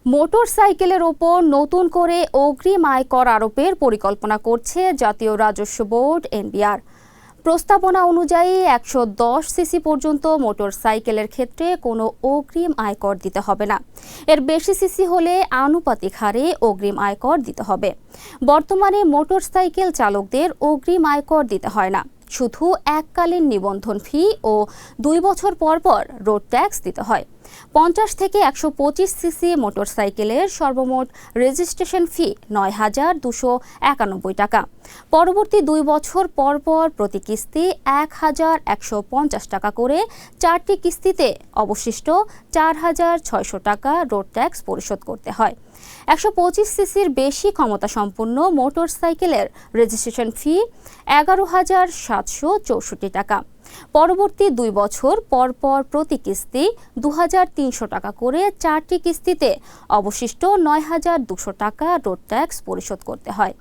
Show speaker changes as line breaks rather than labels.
মোটরসাইকেলের ওপর নতুন করে অগ্রিম আয়কর আরোপের পরিকল্পনা করছে জাতীয় রাজস্ব বোর্ড এনবিআর। প্রস্তাবনা অনুযায়ী ১১০ সিসি পর্যন্ত মোটরসাইকেলের ক্ষেত্রে কোনো অগ্রিম আয়কর দিতে হবে না। এর বেশি সিসি হলে আনুপাতিক হারে অগ্রিম আয়কর দিতে হবে। বর্তমানে মোটরসাইকেল চালকদের অগ্রিম আয়কর দিতে হয় না, শুধু এককালীন নিবন্ধন ফি ও ২ বছর পর পর রোড ট্যাক্স দিতে হয়। ৫০ থেকে ১২৫ সিসি মোটরসাইকেলের সর্বমোট রেজিস্ট্রেশন ফি ৯,২৯১ টাকা। পরবর্তী ২ বছর পর পর প্রতি কিস্তি ১,১৫০ টাকা করে ৪টি কিস্তিতে অবশিষ্ট ৪,৬০০ টাকা রোড ট্যাক্স পরিশোধ করতে হয়। ১২৫ সিসির বেশি ক্ষমতা সম্পন্ন মোটরসাইকেলের রেজিস্ট্রেশন ফি ১১,৭৬৪ টাকা। পরবর্তী ২ বছর পর পর প্রতি কিস্তি ২,৩০০ টাকা করে ৪টি কিস্তিতে অবশিষ্ট ৯,২০০ টাকা রোড ট্যাক্স পরিশোধ করতে হয়।